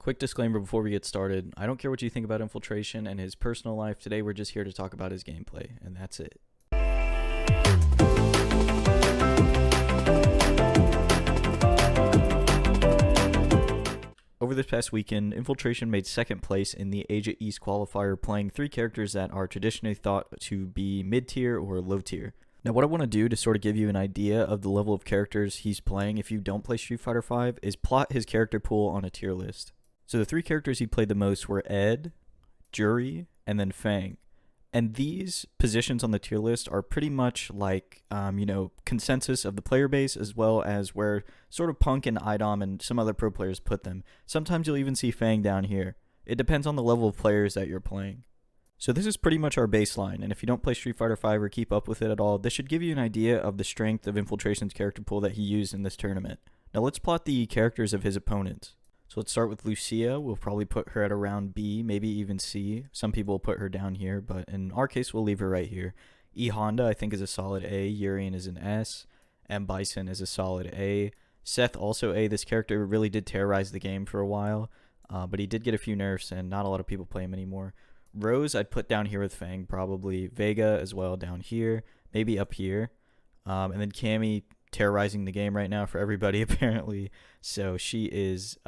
Quick disclaimer before we get started. I don't care what you think about Infiltration and his personal life. Today we're just here to talk about his gameplay, and that's it. Over this past weekend, Infiltration made second place in the Asia East qualifier, playing three characters that are traditionally thought to be mid-tier or low-tier. Now, what I want to do to sort of give you an idea of the level of characters he's playing if you don't play Street Fighter V is plot his character pool on a tier list. So the three characters he played the most were Ed, Jury, and then Fang. And these positions on the tier list are pretty much like, consensus of the player base, as well as where sort of Punk and IDOM and some other pro players put them. Sometimes you'll even see Fang down here. It depends on the level of players that you're playing. So this is pretty much our baseline, and if you don't play Street Fighter V or keep up with it at all, this should give you an idea of the strength of Infiltration's character pool that he used in this tournament. Now let's plot the characters of his opponents. So let's start with Lucia. We'll probably put her at around B, maybe even C. Some people will put her down here, but in our case, we'll leave her right here. E Honda, I think, is a solid A. Urian is an S. M Bison is a solid A. Seth, also A. This character really did terrorize the game for a while, but he did get a few nerfs, and not a lot of people play him anymore. Rose, I'd put down here with Fang, probably. Vega as well down here, maybe up here. And then Cammy, terrorizing the game right now for everybody apparently, so she is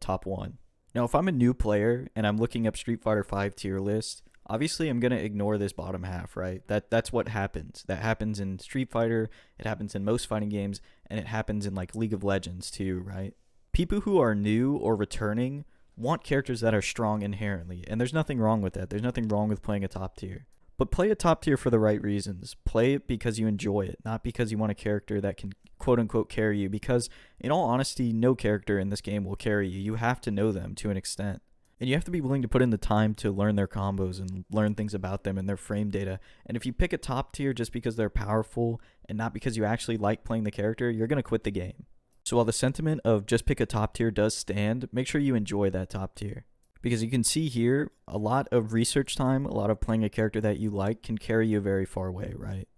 top one. Now if I'm a new player and I'm looking up Street Fighter V tier list, obviously I'm going to ignore this bottom half, right? That's what happens. That happens in Street Fighter, it happens in most fighting games, and it happens in like League of Legends too, right? People who are new or returning want characters that are strong inherently, and there's nothing wrong with that. There's nothing wrong with playing a top tier. But play a top tier for the right reasons. Play it because you enjoy it, not because you want a character that can quote-unquote carry you, because in all honesty, no character in this game will carry you. You have to know them to an extent. And you have to be willing to put in the time to learn their combos and learn things about them and their frame data. And if you pick a top tier just because they're powerful and not because you actually like playing the character, you're going to quit the game. So while the sentiment of just pick a top tier does stand, make sure you enjoy that top tier. Because you can see here, a lot of research time, a lot of playing a character that you like can carry you very far away, right?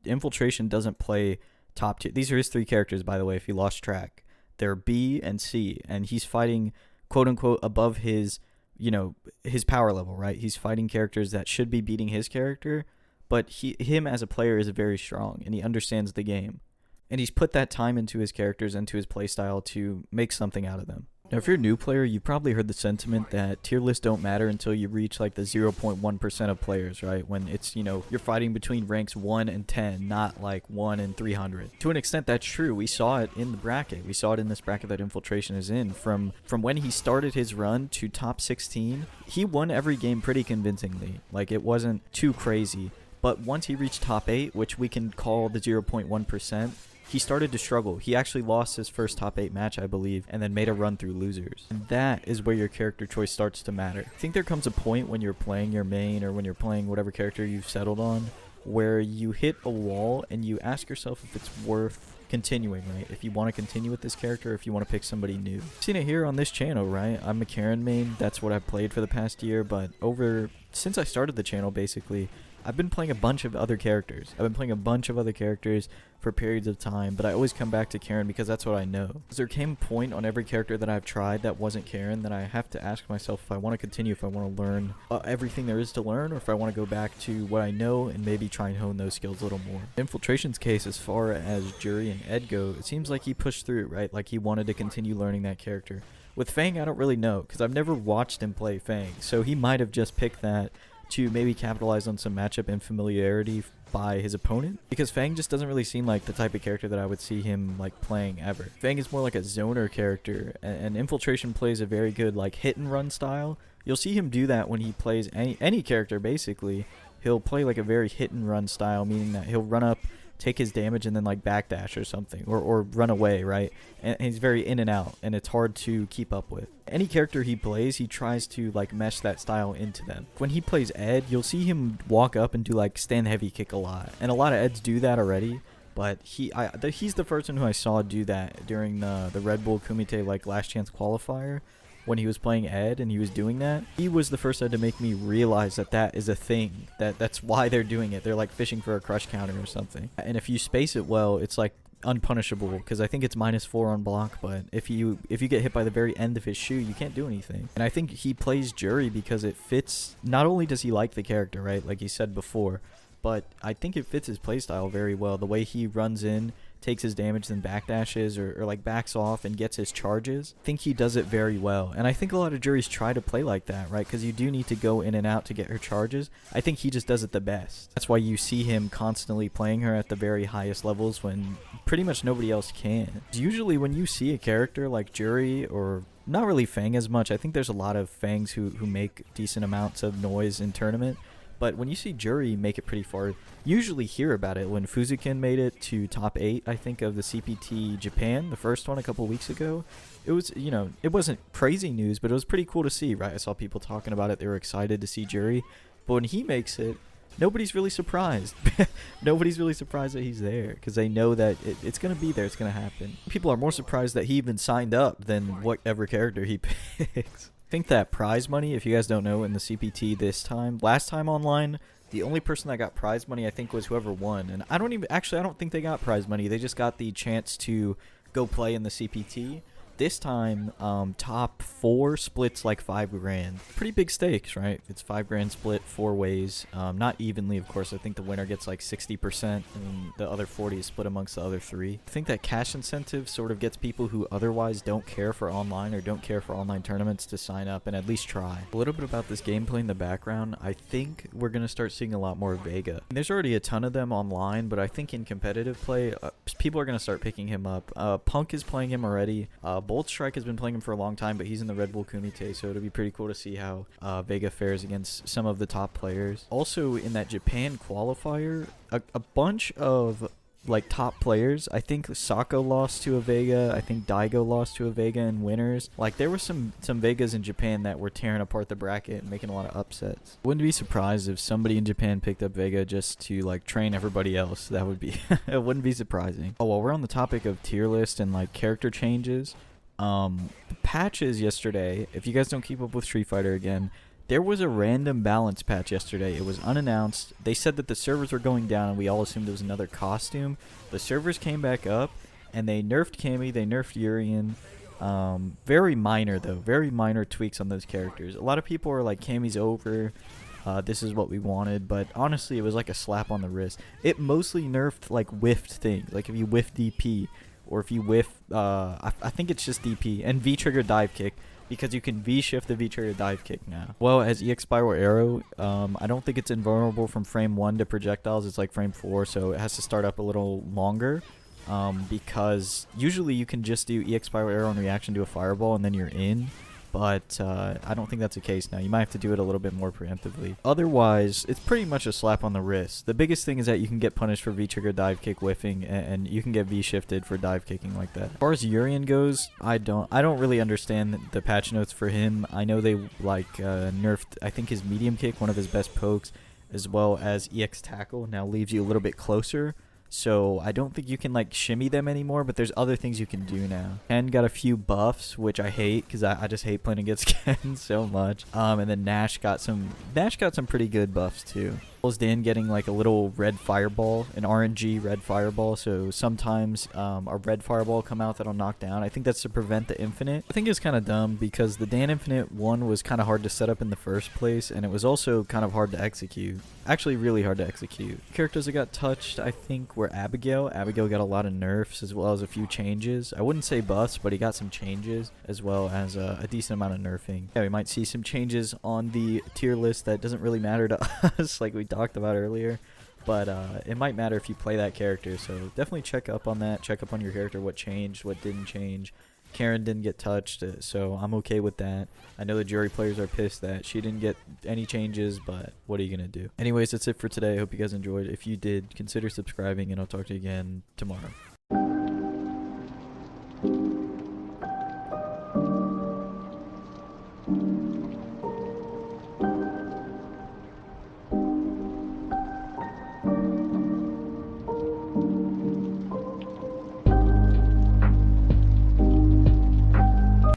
Infiltration doesn't play top tier. These are his three characters, by the way, if you lost track. They're B and C, and he's fighting, quote-unquote, above his power level, right? He's fighting characters that should be beating his character, but him as a player is very strong, and he understands the game. And he's put that time into his characters and to his playstyle to make something out of them. Now, if you're a new player, you've probably heard the sentiment that tier lists don't matter until you reach like the 0.1% of players, right? When it's, you're fighting between ranks 1 and 10, not like 1 and 300. To an extent, that's true. We saw it in the bracket. We saw it in this bracket that Infiltration is in. From when he started his run to top 16, he won every game pretty convincingly. Like, it wasn't too crazy. But once he reached top 8, which we can call the 0.1%, he started to struggle. He actually lost his first top 8 match, I believe, and then made a run through losers. And that is where your character choice starts to matter. I think there comes a point when you're playing your main or when you're playing whatever character you've settled on where you hit a wall and you ask yourself if it's worth continuing, right? If you want to continue with this character, if you want to pick somebody new. I've seen it here on this channel, right? I'm a Karen main. That's what I've played for the past year, but since I started the channel, basically, I've been playing a bunch of other characters. For periods of time, but I always come back to Karen because that's what I know. There came a point on every character that I've tried that wasn't Karen that I have to ask myself if I want to continue, if I want to learn everything there is to learn, or if I want to go back to what I know and maybe try and hone those skills a little more. Infiltration's case, as far as Jury and Ed go, it seems like he pushed through, right? Like he wanted to continue learning that character. With Fang, I don't really know because I've never watched him play Fang, so he might have just picked that to maybe capitalize on some matchup infamiliarity by his opponent, because Fang just doesn't really seem like the type of character that I would see him like playing ever. Fang is more like a zoner character, and Infiltration plays a very good like hit and run style. You'll see him do that when he plays any character basically. He'll play like a very hit and run style, meaning that he'll run up, take his damage, and then like backdash or something, or run away, right? And he's very in and out, and it's hard to keep up with. Any character he plays, he tries to like mesh that style into them. When he plays Ed, you'll see him walk up and do like stand heavy kick a lot, and a lot of Eds do that already. But he's the person who I saw do that during the Red Bull Kumite like last chance qualifier. When he was playing Ed and he was doing that, he was the first Ed to make me realize that that is a thing. That's why they're doing it. They're like fishing for a crush counter or something. And if you space it well, it's like unpunishable because I think it's -4 on block, but if you get hit by the very end of his shoe, you can't do anything. And I think he plays Jury because it fits. Not only does he like the character, right, like he said before, but I think it fits his playstyle very well. The way he runs in, takes his damage, then backdashes or like backs off and gets his charges. I think he does it very well. And I think a lot of Juries try to play like that, right? Because you do need to go in and out to get her charges. I think he just does it the best. That's why you see him constantly playing her at the very highest levels when pretty much nobody else can. Usually when you see a character like Jury, or not really Fang as much, I think there's a lot of Fangs who make decent amounts of noise in tournament. But when you see Jury make it pretty far, you usually hear about it. When Fuzukin made it to top 8, I think, of the CPT Japan, the first one a couple weeks ago, it was, you know, it wasn't crazy news, but it was pretty cool to see, right? I saw people talking about it. They were excited to see Jury. But when he makes it, nobody's really surprised. Nobody's really surprised that he's there because they know that it's going to be there. It's going to happen. People are more surprised that he even signed up than whatever character he picks. I think that prize money, if you guys don't know, in the CPT this time, last time online, the only person that got prize money, I think, was whoever won. And I don't think they got prize money. They just got the chance to go play in the CPT. This time, top 4 splits like $5,000. Pretty big stakes, right? It's $5,000 split 4 ways. Not evenly, of course. I think the winner gets like 60% and the other 40 is split amongst the other 3. I think that cash incentive sort of gets people who otherwise don't care for online or don't care for online tournaments to sign up and at least try. A little bit about this gameplay in the background. I think we're going to start seeing a lot more Vega. There's already a ton of them online, but I think in competitive play, people are going to start picking him up. Punk is playing him already. Bolt Strike has been playing him for a long time, but he's in the Red Bull Kumite, so it'll be pretty cool to see how Vega fares against some of the top players. Also, in that Japan qualifier, a bunch of like top players. I think Sako lost to a Vega. I think Daigo lost to a Vega in winners. Like, there were some Vegas in Japan that were tearing apart the bracket and making a lot of upsets. Wouldn't be surprised if somebody in Japan picked up Vega just to like train everybody else. That would be it wouldn't be surprising. Oh, while we're on the topic of tier list and like character changes, the patches yesterday, if you guys don't keep up with Street Fighter again, there was a random balance patch yesterday. It was unannounced. They said that the servers were going down and we all assumed it was another costume. The servers came back up and they nerfed Cammy, they nerfed Urien. Very minor though, very minor tweaks on those characters. A lot of people are like, Cammy's over, this is what we wanted, but honestly it was like a slap on the wrist. It mostly nerfed like whiffed things, like if you whiff DP, or if you whiff, I think it's just DP, and V-trigger dive kick, because you can V-shift the V-trigger dive kick now. Well, as EX Spiral Arrow, I don't think it's invulnerable from frame 1 to projectiles. It's like frame 4, so it has to start up a little longer, because usually you can just do EX Spiral Arrow in reaction to a fireball and then you're in. But I don't think that's the case now. You might have to do it a little bit more preemptively. Otherwise, it's pretty much a slap on the wrist. The biggest thing is that you can get punished for V-trigger dive kick whiffing, and you can get V-shifted for dive kicking like that. As far as Urien goes, I don't really understand the patch notes for him. I know they like nerfed, I think, his medium kick, one of his best pokes, as well as EX tackle. Now leaves you a little bit closer. So I don't think you can like shimmy them anymore, but there's other things you can do now. Ken got a few buffs, which I hate because I just hate playing against Ken so much. And then Nash got some pretty good buffs too. Dan getting like a little red fireball, an RNG red fireball, so sometimes a red fireball come out that'll knock down. I think that's to prevent the infinite. I think it's kind of dumb because the Dan infinite one was kind of hard to set up in the first place, and it was also kind of hard to execute. Actually really hard to execute. Characters that got touched, I think, were Abigail. Abigail got a lot of nerfs as well as a few changes. I wouldn't say buffs, but he got some changes as well as a decent amount of nerfing. Yeah, we might see some changes on the tier list that doesn't really matter to us, like we talked about earlier, but it might matter if you play that character, so definitely check up on that. Check up on your character, what changed, what didn't change. Karen didn't get touched, so I'm okay with that. I know the Jury players are pissed that she didn't get any changes, but what are you gonna do? Anyways, that's it for today. I hope you guys enjoyed. If you did, consider subscribing, and I'll talk to you again tomorrow.